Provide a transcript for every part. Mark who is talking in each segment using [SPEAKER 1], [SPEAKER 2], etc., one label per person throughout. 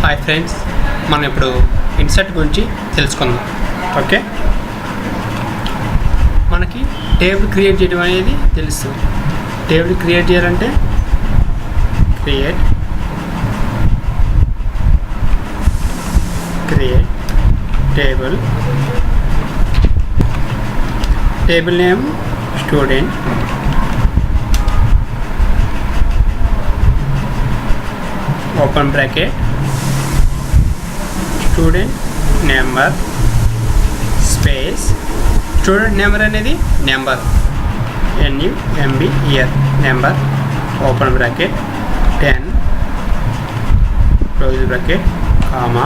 [SPEAKER 1] Hi friends, మనం ఇప్పుడు insert గురించి తెలుసుకుందాం. ఓకే, మనకి టేబుల్ క్రియేట్ చేయడం అనేది తెలుసు. టేబుల్ క్రియేట్ చేయాలంటే create table name student, open bracket, student number space, student number అనేది number NUMBER number, open bracket 10 close bracket comma,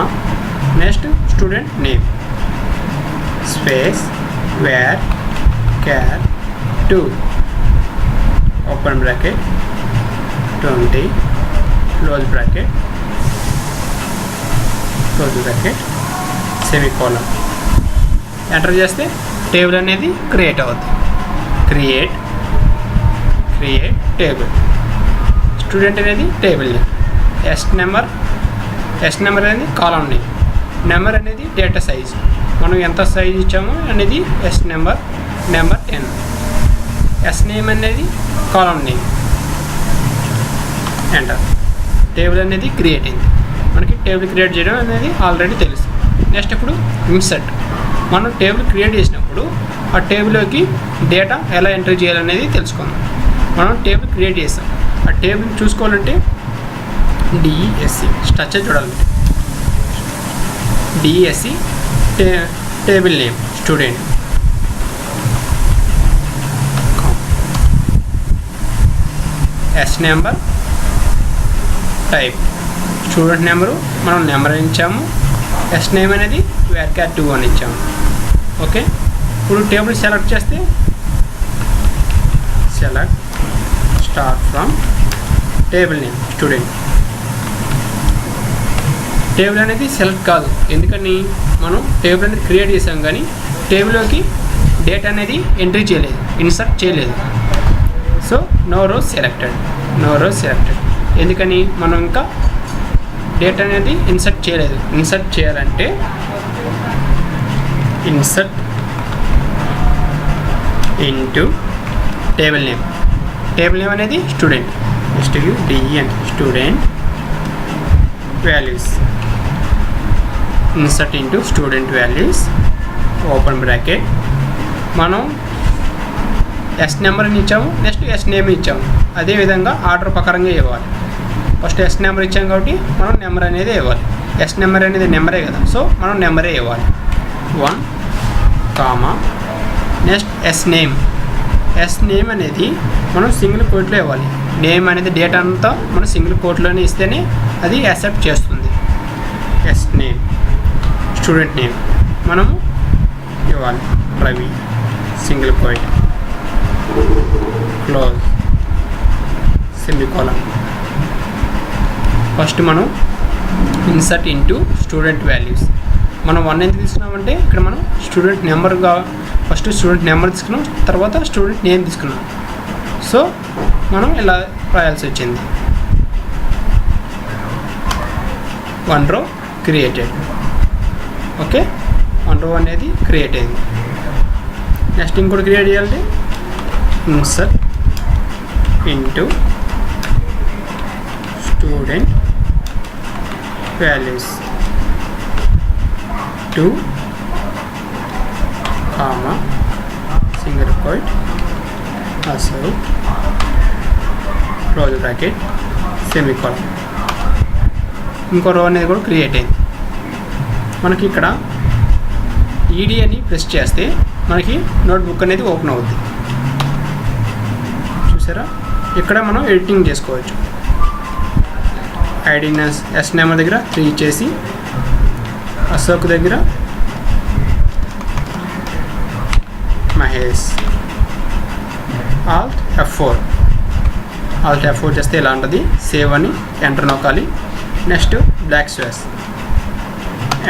[SPEAKER 1] next student name space varchar 2 open bracket 20 close bracket semicolon. Enter చేస్తే table అనేది create అవుతుంది. Create table, student అనేది table name, S number అనేది column name, number అనేది data size, మనం ఎంత size ఇచ్చామో అనేది ఎస్ నెంబర్ 10, ఎస్ నేమ్ అనేది కాలమ్ నేమ్. ఎంటర్. టేబుల్ అనేది క్రియేట్ అయింది. మనకి టేబుల్ క్రియేట్ చేయడం అనేది ఆల్రెడీ తెలుసు. నెక్స్ట్ ఇప్పుడు ఇన్సర్ట్. మనం టేబుల్ క్రియేట్ చేసినప్పుడు ఆ టేబుల్లోకి డేటా ఎలా ఎంటర్ చేయాలనేది తెలుసుకుందాం. మనం టేబుల్ క్రియేట్ చేస్తాం, ఆ టేబుల్ చూసుకోవాలంటే DESC స్ట్రక్చర్ చూడాలంటే DESC table name student, S number type, student number మనం నెంబర్ ఇచ్చాము, ఎస్ నేమ్ అనేది వేర్క్యార్ 2 అని ఇచ్చాము. ఓకే, ఇప్పుడు టేబుల్ సెలెక్ట్ చేస్తే select start from table name student. Table అనేది సెలెక్ట్ కాదు, ఎందుకని మనం టేబుల్ అనేది క్రియేట్ చేసాం కానీ టేబుల్లోకి డేటా అనేది ఎంట్రీ చేయలేదు, ఇన్సర్ట్ చేయలేదు. So no rows selected. ఎందుకని మనం ఇంకా డేటా అనేది ఇన్సర్ట్ చేయలేదు. ఇన్సర్ట్ చేయాలంటే ఇన్సర్ట్ ఇంటూ టేబుల్ నేమ్ అనేది student, STUDENT student values, insert into student values open bracket. మనం ఎస్ నెంబర్ని ఇచ్చాము, నెక్స్ట్ ఎస్ నేమ్ ఇచ్చాము. అదేవిధంగా ఆర్డర్ ప్రకారంగా ఇవ్వాలి. ఫస్ట్ ఎస్ నెంబర్ ఇచ్చాము కాబట్టి మనం నెంబర్ అనేది ఇవ్వాలి. ఎస్ నెంబర్ అనేది నెంబరే కదా, సో మనం నెంబరే ఇవ్వాలి. 1 కామా, నెక్స్ట్ ఎస్ నేమ్ అనేది మనం సింగిల్ కోట్లో ఇవ్వాలి. నేమ్ అనేది డేటా అంతా మనం సింగిల్ కోట్లోనే ఇస్తేనే అది యాక్సెప్ట్ చేస్తుంది. ఎస్ నేమ్ స్టూడెంట్ నేమ్ మనము ఇవ్వాలి. Ravi single quote close semicolon. First మనం ఇన్సర్ట్ ఇంటూ స్టూడెంట్ వాల్యూస్. మనం 1 ఎందుకు తీసుకున్నామంటే ఇక్కడ మనం స్టూడెంట్ నెంబర్గా ఫస్ట్ స్టూడెంట్ నెంబర్ తీసుకున్నాం, తర్వాత స్టూడెంట్ నేమ్ తీసుకున్నాం. సో మనం ఇలా రాయాల్సి వచ్చింది. 1 row క్రియేటెడ్. ఓకే, 1 row అనేది క్రియేట్ అయింది. నెక్స్ట్ ఇంకోటి క్రియేట్ చేయాలంటే insert into student values 2 comma single quote అసలు క్లోజ్ బ్రాకెట్ సెమీకోలన్. ఇంకో రో అనేది కూడా క్రియేట్ అయింది. మనకి ఇక్కడ ED అని ప్రెస్ చేస్తే మనకి నోట్బుక్ అనేది ఓపెన్ అవుద్ది. చూసారా, ఇక్కడ మనం ఎడిటింగ్ చేసుకోవచ్చు. ఐడి ఎస్ నెంబర్ దగ్గర 3 ఇచ్చేసి అశోక్ దగ్గర మహేష్, Alt F4 చేస్తే ఇలా ఉంటుంది. సేవ్ అని ఎంటర్ నొక్కాలి. Next block space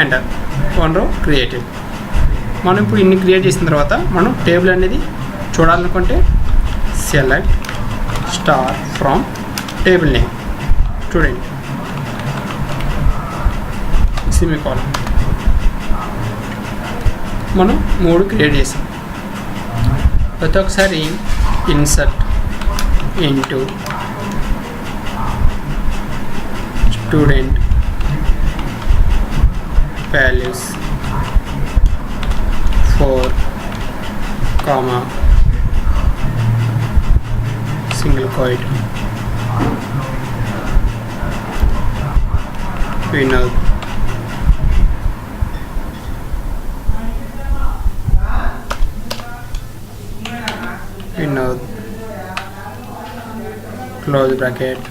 [SPEAKER 1] enter. 1 row created. మనం ఇప్పుడు ఇన్ని క్రియేట్ చేసిన తర్వాత మనం టేబుల్ అనేది చూడాలనుకుంటే select star from table name student, semicolon. మనం 3 క్రియేట్ చేసాం. ప్రతి ఒక్కసారి insert into student values 4 comma single quote Vinod close bracket.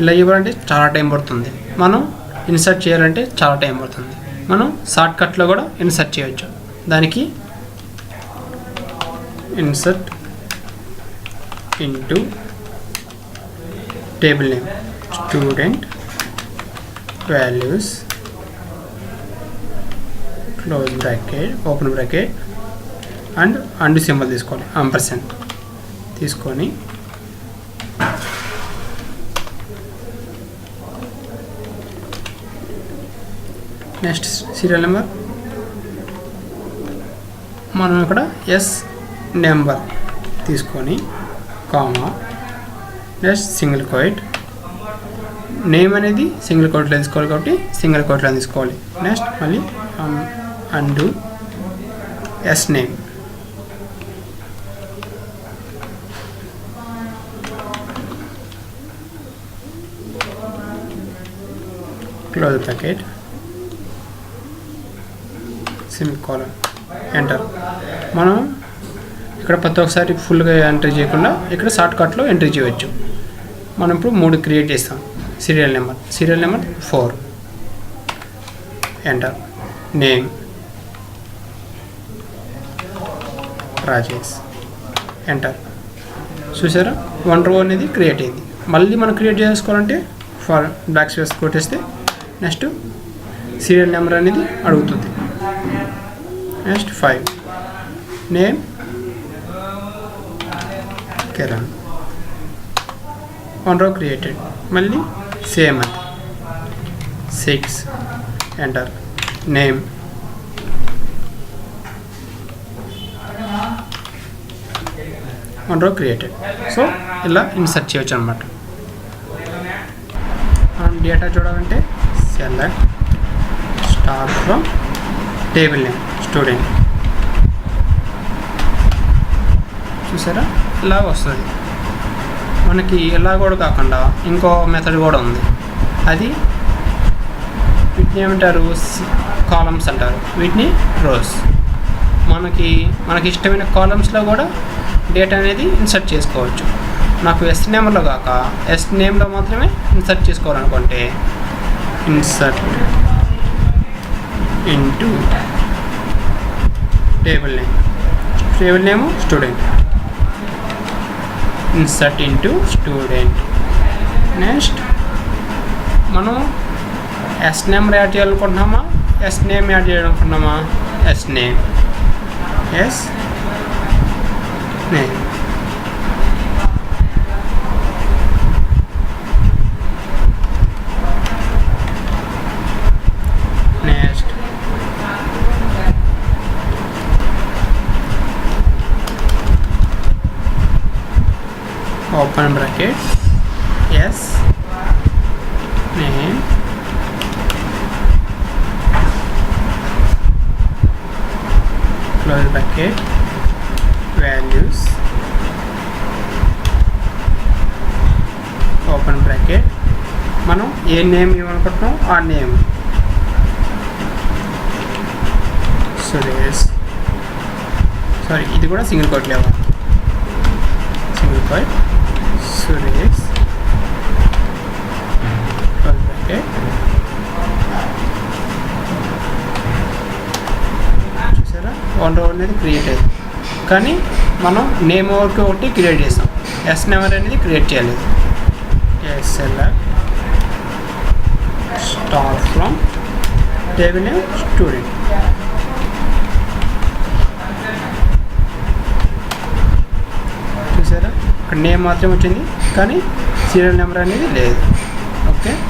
[SPEAKER 1] ఇలా ఇవ్వాలంటే చాలా టైం పడుతుంది. మనం ఇన్సర్ట్ చేయాలంటే చాలా టైం పడుతుంది. మనం షార్ట్కట్లో కూడా ఇన్సర్ట్ చేయొచ్చు. దానికి insert into table name student values close bracket open bracket and symbol తీసుకోవాలి. అంపర్సెంట్ తీసుకొని నెక్స్ట్ సీరియల్ నెంబర్ మనం ఇక్కడ ఎస్ నెంబర్ తీసుకొని comma next single quote. Name అనేది సింగిల్ కోట్లో తీసుకోవాలి కాబట్టి సింగిల్ కోట్లో తీసుకోవాలి. నెక్స్ట్ మళ్ళీ and S name close bracket semicolon enter. మనం ఇక్కడ ప్రతి ఒక్కసారి ఫుల్గా ఎంట్రీ చేయకుండా ఇక్కడ షార్ట్కట్లో ఎంట్రీ చేయవచ్చు. మనం ఇప్పుడు 3 క్రియేట్ చేస్తాం. Serial number 4 enter. Name Rajesh enter. చూసారా 1 రో అనేది క్రియేట్ అయింది. మళ్ళీ మనం క్రియేట్ చేసుకోవాలంటే బ్లాక్ స్పేస్ కొట్టేస్తే నెక్స్ట్ సీరియల్ నెంబర్ అనేది అడుగుతుంది. నెక్స్ట్ 5 నేమ్ కిరణ్ 1 రో క్రియేటెడ్. మళ్ళీ సేమ్ అది 6 ఎంటర్. నేమ్ రో క్రియేటెడ్. సో ఇలా ఇన్సర్ట్ చేయొచ్చు అనమాట. మనం డేటా చూడాలంటే select star from table name student. చూసారా ఇలా వస్తుంది. మనకి ఇలా కూడా కాకుండా ఇంకో మెథడ్ కూడా ఉంది. అది వీటిని ఏమంటారు, కాలమ్స్ అంటారు. వీటిని రోస్. మనకి ఇష్టమైన కాలమ్స్లో కూడా డేటా అనేది ఇన్సర్ట్ చేసుకోవచ్చు. నాకు ఎస్ నేమ్లో కాక ఎస్ నేమ్లో మాత్రమే ఇన్సర్ట్ చేసుకోవాలనుకుంటే insert into table name student. Insert into student. Next మనం ఎస్ నెంబర్ యాడ్ చేయాలనుకుంటున్నామా, ఎస్ నేమ్ యాడ్ చేయాలనుకుంటున్నామా? S name next open bracket S name close bracket values open bracket. మనం ఏ నేమ్ ఇవ్వాలనుకుంటున్నాం ఆ name Suresh. Sorry, ఇది కూడా single quote లేవా? Single quote Suresh close bracket. చూసారా 1 రో అనేది క్రియేట్ అయ్యింది. కానీ మనం నేమ్ ఒకటి క్రియేట్ చేస్తాం. ఎస్ నెంబర్ అనేది క్రియేట్ చేయలేదు. select star from table name student. చూసారా ఇక్కడ నేమ్ మాత్రం వచ్చింది కానీ సీరియల్ నెంబర్ అనేది లేదు. ఓకే.